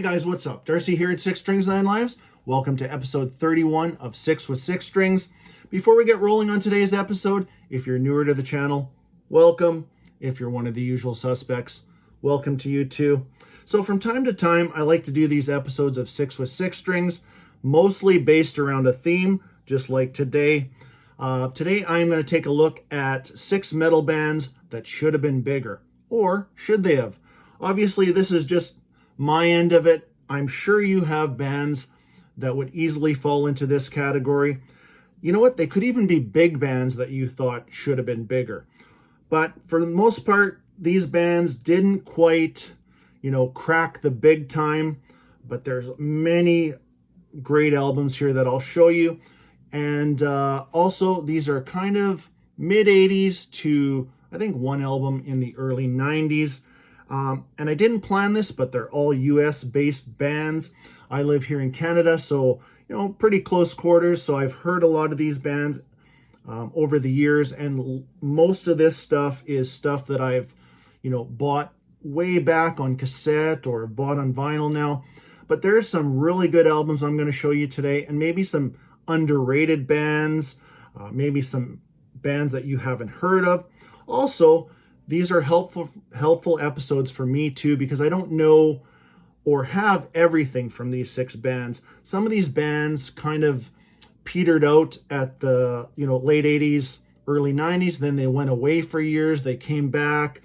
Hey guys, what's up? Darcy here at 6 Strings 9 Lives. Welcome to episode 31 of 6 with 6 Strings. Before we get rolling on today's episode, if you're newer to the channel, welcome. If you're one of the usual suspects, welcome to you too. So from time to time, I like to do these episodes of 6 with 6 Strings, mostly based around a theme, just like today. Today I'm going to take a look at 6 metal bands that should have been bigger, or should they have? Obviously, this is just my end of it. I'm sure you have bands that would easily fall into this category. You know what? They could even be big bands that you thought should have been bigger. But for the most part, these bands didn't quite, crack the big time. But there's many great albums here that I'll show you. And also, these are kind of mid-80s to, I think, one album in the early 90s. And I didn't plan this, but they're all US-based bands. I live here in Canada, so, pretty close quarters. So I've heard a lot of these bands over the years. And most of this stuff is stuff that I've, bought way back on cassette or bought on vinyl now. But there's some really good albums I'm going to show you today, and maybe some underrated bands, maybe some bands that you haven't heard of. Also, these are helpful episodes for me too, because I don't know or have everything from these 6 bands. Some of these bands kind of petered out at the late 80s, early 90s. Then they went away for years. They came back,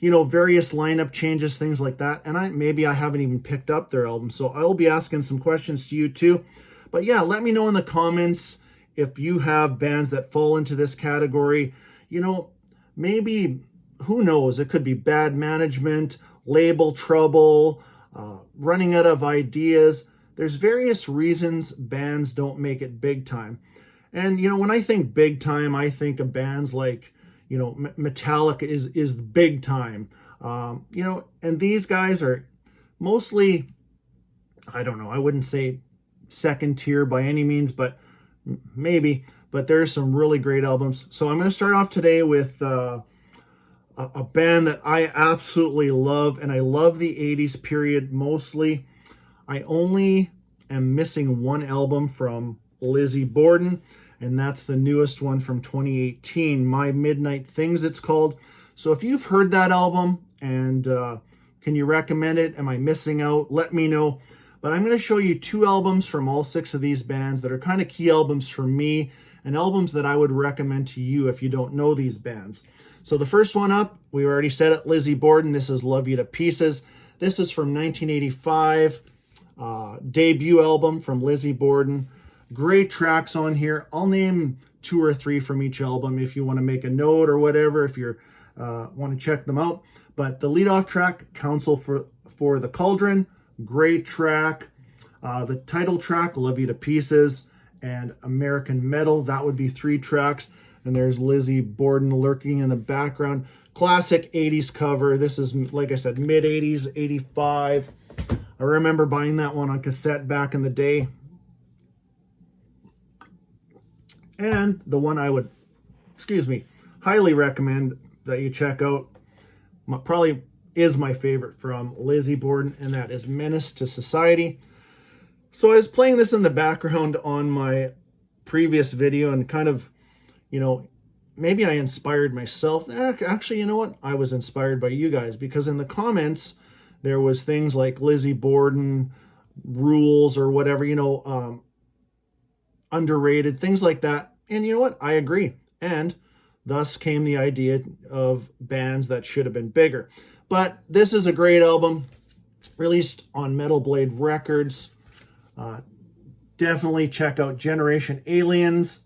various lineup changes, things like that. And maybe I haven't even picked up their album. So I'll be asking some questions to you too. But yeah, let me know in the comments if you have bands that fall into this category. Maybe, who knows, it could be bad management, label trouble, running out of ideas. There's various reasons bands don't make it big time. And, when I think big time, I think of bands like, Metallica is big time. And these guys are mostly, I don't know, I wouldn't say second tier by any means, but maybe. But there's some really great albums. So I'm going to start off today with a band that I absolutely love, and I love the 80s period mostly. I only am missing one album from Lizzy Borden, and that's the newest one from 2018, My Midnight Things it's called. So if you've heard that album, and can you recommend it? Am I missing out? Let me know. But I'm going to show you 2 albums from all 6 of these bands that are kind of key albums for me, and albums that I would recommend to you if you don't know these bands. So the first one up, we already said it, Lizzy Borden. This is Love You to Pieces. This is from 1985, debut album from Lizzy Borden. Great tracks on here. I'll name 2 or 3 from each album if you want to make a note or whatever, if you want to check them out. But the leadoff track, Counsel for the Cauldron, great track. The title track, Love You to Pieces, and American Metal, that would be 3 tracks. And there's Lizzy Borden lurking in the background. Classic 80s cover. This is, like I said, mid-80s, 85. I remember buying that one on cassette back in the day. And the one I would, highly recommend that you check out, probably is my favorite from Lizzy Borden, and that is Menace to Society. So I was playing this in the background on my previous video and kind of, maybe I inspired myself. Actually, you know what? I was inspired by you guys, because in the comments, there was things like Lizzy Borden rules or whatever, underrated, things like that. And you know what? I agree. And thus came the idea of bands that should have been bigger. But this is a great album, released on Metal Blade Records. Definitely check out Generation Aliens.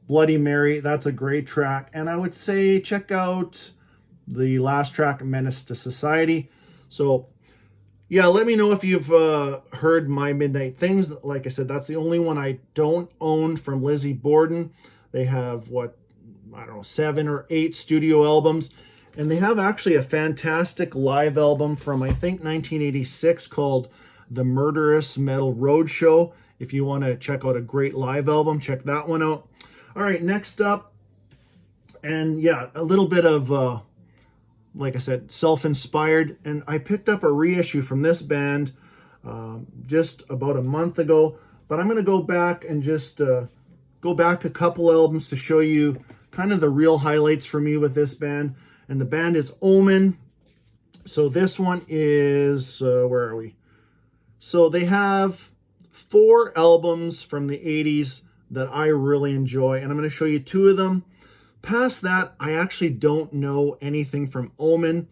Bloody Mary, that's a great track. And I would say check out the last track, Menace to Society. So yeah, let me know if you've heard My Midnight Things. Like I said, that's the only one I don't own from Lizzy Borden. They have, 7 or 8 studio albums. And they have actually a fantastic live album from, I think, 1986 called The Murderous Metal Roadshow. If you want to check out a great live album, check that one out. All right, next up, and yeah, a little bit of like I said, self-inspired. And I picked up a reissue from this band just about a month ago. But I'm going to go back and just go back a couple albums to show you kind of the real highlights for me with this band. And the band is Omen. So this one is, where are we? So they have 4 albums from the 80s that I really enjoy. And I'm going to show you 2 of them. Past that, I actually don't know anything from Omen.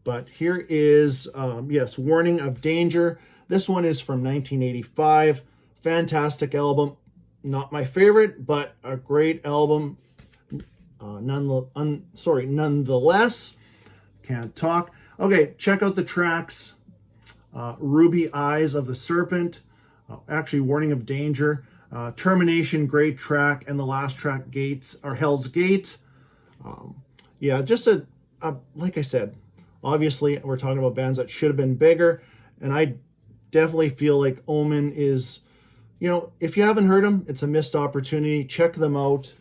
But here is, yes, Warning of Danger. This one is from 1985. Fantastic album. Not my favorite, but a great album. Nonetheless. Can't talk. Okay, check out the tracks. Ruby Eyes of the Serpent. Actually, Warning of Danger. Termination, great track. And the last track, Gates, or Hell's Gate. Yeah, just like I said, obviously we're talking about bands that should have been bigger. And I definitely feel like Omen is, you know, if you haven't heard them, it's a missed opportunity. Check them out.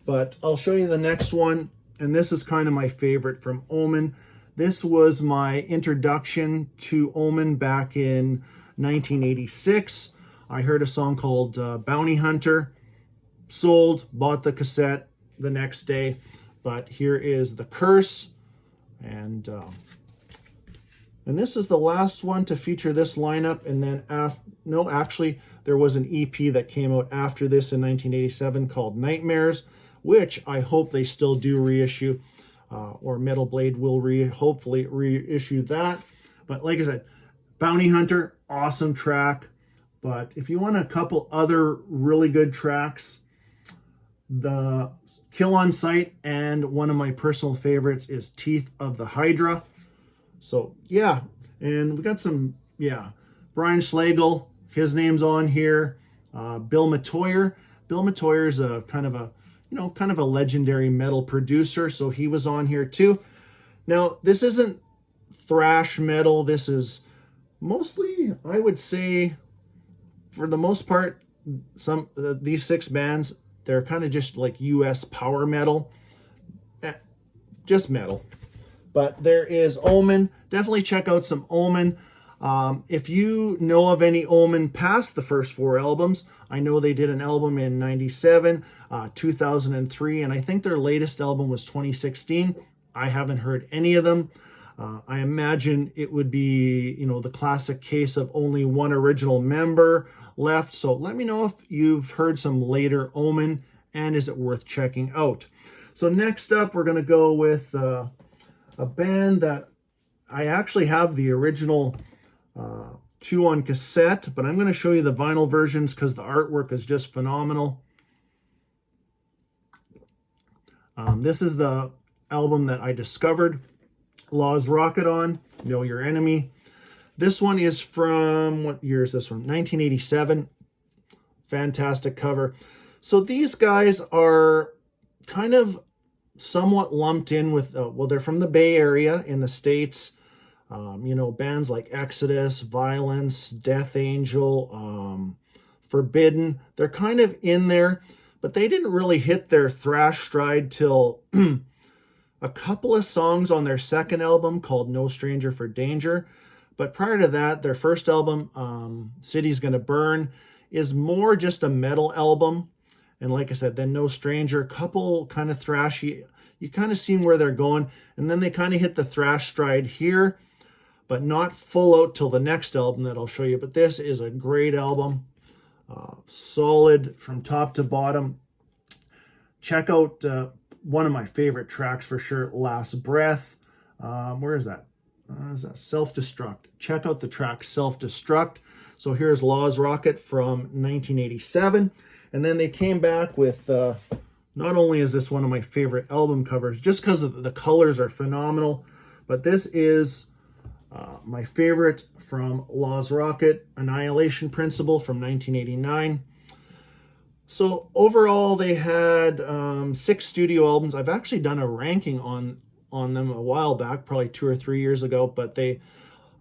But I'll show you the next one. And this is kind of my favorite from Omen. This was my introduction to Omen back in 1986. I heard a song called Bounty Hunter. Sold, bought the cassette the next day. But here is The Curse. And this is the last one to feature this lineup. And then, no, actually, there was an EP that came out after this in 1987 called Nightmares, which I hope they still do reissue, or Metal Blade will hopefully reissue that. But like I said, Bounty Hunter, awesome track. But if you want a couple other really good tracks, the Kill on Sight, and one of my personal favorites is Teeth of the Hydra. So yeah, and we got some, yeah, Brian Schlegel, his name's on here. Bill Metoyer. Bill Metoyer is a kind of a legendary metal producer, so he was on here too. Now, this isn't thrash metal. This is mostly, I would say, for the most part, these 6 bands, they're kind of just like US power metal. Just metal. But there is Omen. Definitely check out some Omen. If you know of any Omen past the first 4 albums, I know they did an album in 97, 2003, and I think their latest album was 2016. I haven't heard any of them. I imagine it would be, you know, the classic case of only one original member left. So let me know if you've heard some later Omen, and is it worth checking out. So next up, we're going to go with a band that I actually have the original 2 on cassette, but I'm going to show you the vinyl versions because the artwork is just phenomenal. This is the album that I discovered Laaz Rockit on, Know Your Enemy. This one is from, what year is this one? 1987. Fantastic cover. So these guys are kind of somewhat lumped in with, well, they're from the Bay Area in the States. You know, bands like Exodus, Violence, Death Angel, Forbidden. They're kind of in there, but they didn't really hit their thrash stride till a couple of songs on their second album called No Stranger for Danger. But prior to that, their first album, City's Gonna Burn, is more just a metal album. And like I said, then No Stranger, couple kind of thrashy. You kind of seen where they're going. And then they kind of hit the thrash stride here, but not full out till the next album that I'll show you. But this is a great album. Solid from top to bottom. Check out one of my favorite tracks for sure, Last Breath. Where is that? Is that Self-Destruct? Check out the track Self-Destruct. So here's Laaz Rockit from 1987. And then they came back with, not only is this one of my favorite album covers, just because the colors are phenomenal, but this is my favorite from Laaz Rockit, Annihilation Principle from 1989. So overall, they had 6 studio albums. I've actually done a ranking on them a while back, probably 2 or 3 years ago, but they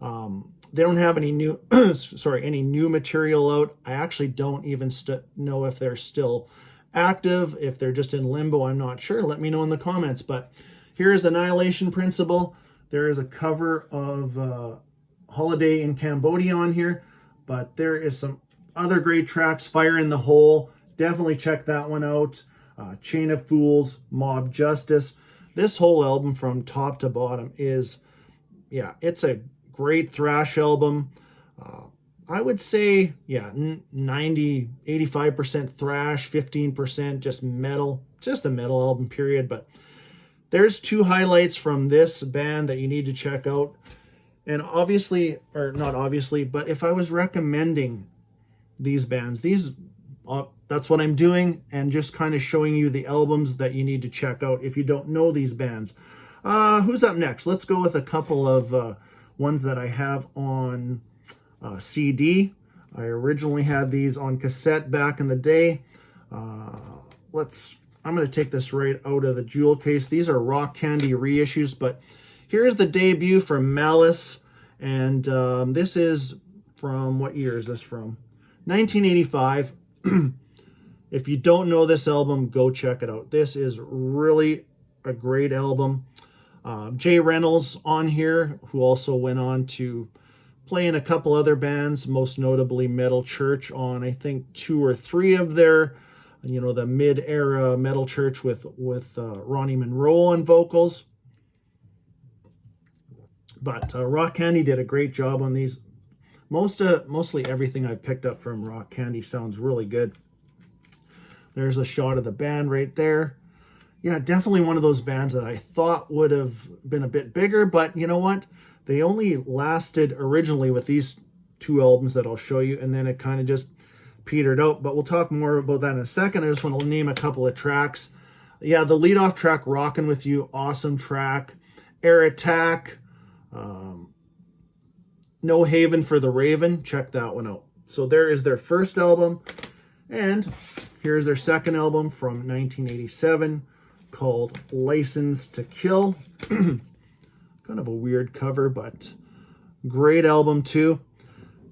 don't have any new any new material out. I actually don't even know if they're still active, if they're just in limbo. I'm not sure. Let me know in the comments. But here's Annihilation Principle. There is a cover of Holiday in Cambodia on here, but there is some other great tracks. Fire in the Hole, definitely check that one out. Chain of Fools, Mob Justice. This whole album from top to bottom is, yeah, it's a great thrash album. I would say, yeah, 90, 85% thrash, 15% just metal. Just a metal album, period. But there's two highlights from this band that you need to check out. And obviously, or not obviously, but if I was recommending these bands, that's what I'm doing, and just kind of showing you the albums that you need to check out if you don't know these bands. Who's up next? Let's go with a couple of ones that I have on CD. I originally had these on cassette back in the day. I'm going to take this right out of the jewel case. These are Rock Candy reissues, but here's the debut from Malice, and this is from, what year is this from? 1985. If you don't know this album, go check it out. This is really a great album. Jay Reynolds on here, who also went on to play in a couple other bands, most notably Metal Church on, I think, 2 or 3 of their, the mid-era Metal Church with Ronnie Monroe on vocals. But Rock Candy did a great job on these. Mostly everything I picked up from Rock Candy sounds really good. There's a shot of the band right there. Yeah, definitely one of those bands that I thought would have been a bit bigger, but you know what? They only lasted originally with these 2 albums that I'll show you, and then it kind of just petered out. But we'll talk more about that in a second. I just want to name a couple of tracks. Yeah, the lead-off track, Rockin' With You, awesome track. Air Attack, No Haven for the Raven, check that one out. So there is their first album, and here's their second album from 1987 called License to Kill. Kind of a weird cover, but great album too.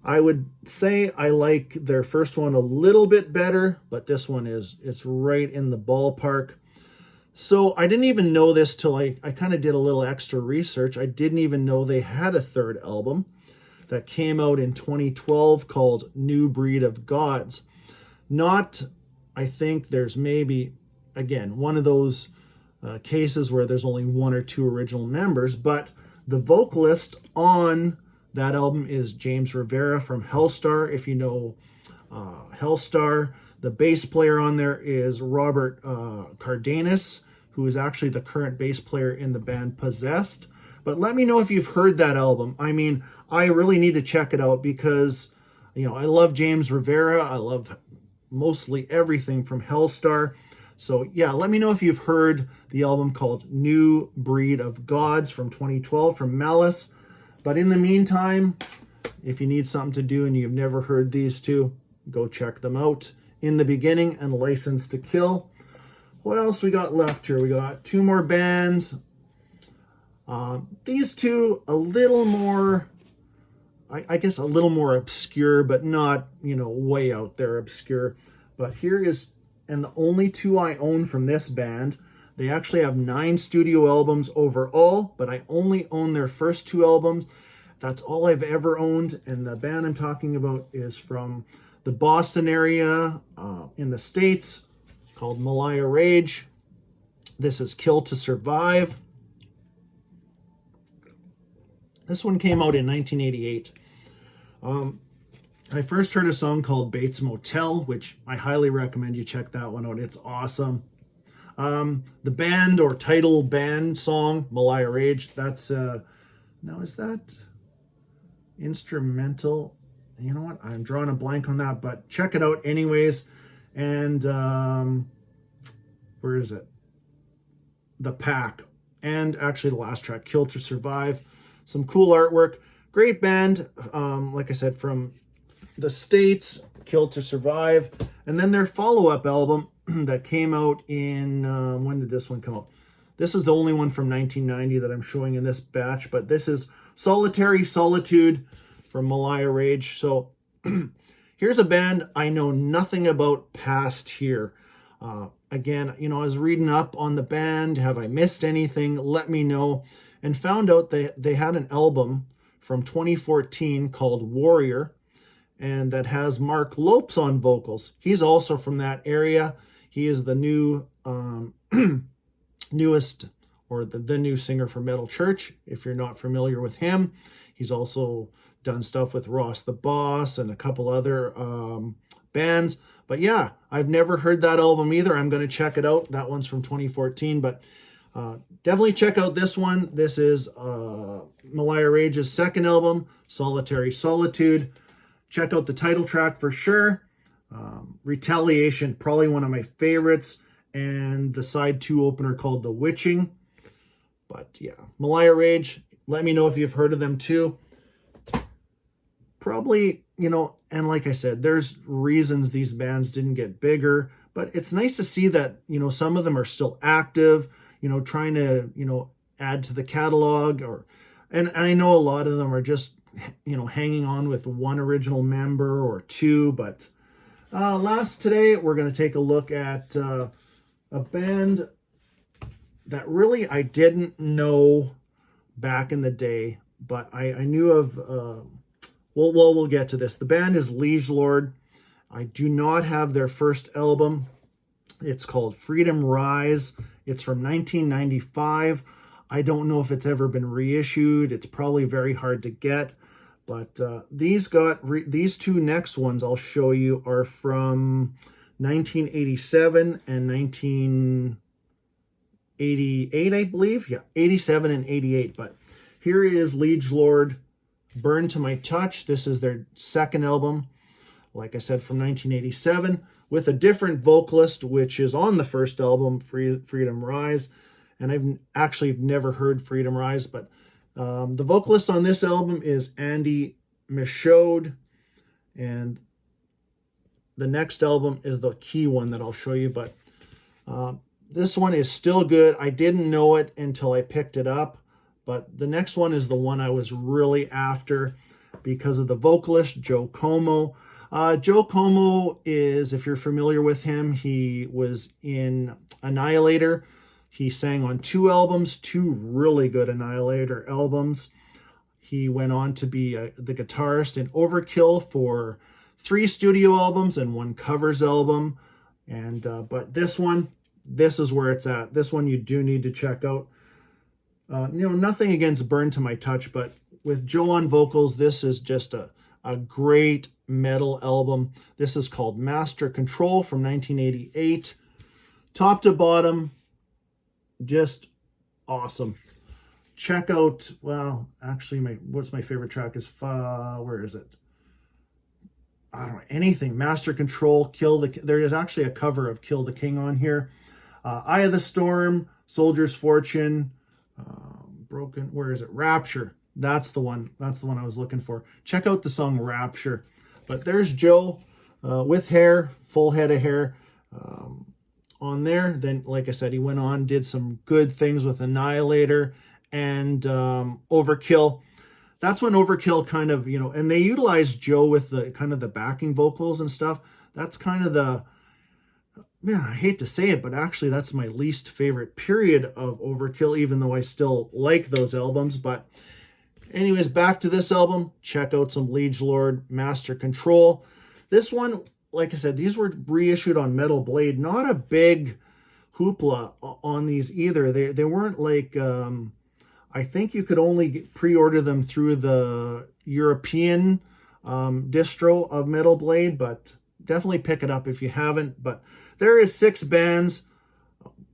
I would say I like their first one a little bit better, but this one it's right in the ballpark. So I didn't even know this till I kind of did a little extra research. I didn't even know they had a third album that came out in 2012 called New Breed of Gods. I think there's maybe, again, one of those cases where there's only 1 or 2 original members, but the vocalist on that album is James Rivera from Hellstar, if you know Hellstar. The bass player on there is Robert Cardenas, who is actually the current bass player in the band Possessed. But let me know if you've heard that album. I mean, I really need to check it out because, I love James Rivera. I love mostly everything from Hellstar. So yeah, let me know if you've heard the album called New Breed of Gods from 2012 from Malice. But in the meantime, if you need something to do and you've never heard these 2, go check them out. In the Beginning and License to Kill. What else we got left here? We got 2 more bands. These 2, a little more, I guess a little more obscure, but not, way out there obscure. But here is, and the only 2 I own from this band. They actually have 9 studio albums overall, but I only own their first 2 albums. That's all I've ever owned. And the band I'm talking about is from the Boston area in the States, called Macea Rage. This is Kill to Survive. This one came out in 1988. I first heard a song called Bates Motel, which I highly recommend you check that one out. It's awesome. The band or title band song, Macea Rage, that's, now is that instrumental? You know what? I'm drawing a blank on that, but check it out anyways. And where is it? The Pack. And actually the last track, Kill to Survive. Some cool artwork. Great band, like I said, from the States, Kill to Survive. And then their follow-up album that came out in, when did this one come out? This is the only one from 1990 that I'm showing in this batch, but this is Solitary Solitude from Macea Rage. So here's a band I know nothing about past here. Again, I was reading up on the band. Have I missed anything? Let me know. and found out they had an album from 2014 called Warrior, and that has Mark Lopes on vocals. He's also from that area. He is the new newest, or the new singer for Metal Church, if you're not familiar with him. He's also done stuff with Ross the Boss and a couple other bands. But yeah, I've never heard that album either. I'm going to check it out. That one's from 2014, but definitely check out this one. This is Macea Rage's second album, Solitary Solitude. Check out the title track for sure. Retaliation, probably one of my favorites, and the side 2 opener called The Witching. But yeah, Macea Rage, let me know if you've heard of them too. Probably, and like I said, there's reasons these bands didn't get bigger, but it's nice to see that, some of them are still active, trying to, add to the catalog, and I know a lot of them are just, hanging on with one original member or two. But last today, we're going to take a look at a band that really I didn't know back in the day, but I knew of, we'll get to this. The band is Lelord. I do not have their first album. It's called Freedom Rise. It's from 1995. I don't know if it's ever been reissued. It's probably very hard to get. But these two next ones I'll show you are from 1987 and 1988, I believe. Yeah, 87 and 88. But here is Lelord, Burn to My Touch. This is their second album, like I said, from 1987, with a different vocalist, which is on the first album, Freedom Rise. And I've actually never heard Freedom Rise, but the vocalist on this album is Andy Michaud, and the next album is the key one that I'll show you. But this one is still good. I didn't know it until I picked it up, but the next one is the one I was really after because of the vocalist, Joe Como. Joe Como is, if you're familiar with him, he was in Annihilator. He sang on 2 albums, 2 really good Annihilator albums. He went on to be the guitarist in Overkill for 3 studio albums and 1 covers album. And but this is where it's at. This one you do need to check out. Nothing against Burn to My Touch, but with Joe on vocals, this is just a great metal album. This is called Master Control from 1988. Top to bottom, just awesome. Check out, well, actually, what's my favorite track is, where is it? I don't know, anything. Master Control, there is actually a cover of Kill the King on here. Eye of the Storm, Soldier's Fortune, Broken, where is it? Rapture. That's the one I was looking for. Check out the song Rapture. But there's Joe with hair, full head of hair on there. Then, like I said, he went on, did some good things with Annihilator and Overkill. That's when Overkill kind of, and they utilized Joe with the kind of the backing vocals and stuff. That's kind of I hate to say it, but actually that's my least favorite period of Overkill, even though I still like those albums. But anyways, back to this album. Check out some Lelord, Master Control. This one, like I said, these were reissued on Metal Blade. Not a big hoopla on these either. They weren't like, I think you could only pre-order them through the European distro of Metal Blade, but definitely pick it up if you haven't. But there is 6 bands,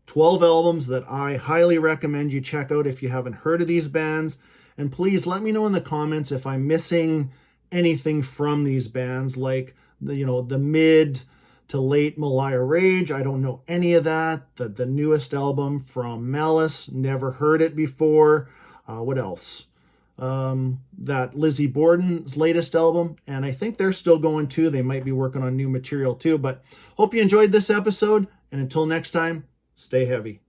12 albums that I highly recommend you check out if you haven't heard of these bands. And please let me know in the comments if I'm missing anything from these bands, like the mid to late Macea Rage. I don't know any of that. The newest album from Malice, never heard it before. What else? That Lizzy Borden's latest album, and I think they're still going too. They might be working on new material too. But hope you enjoyed this episode, and until next time, stay heavy.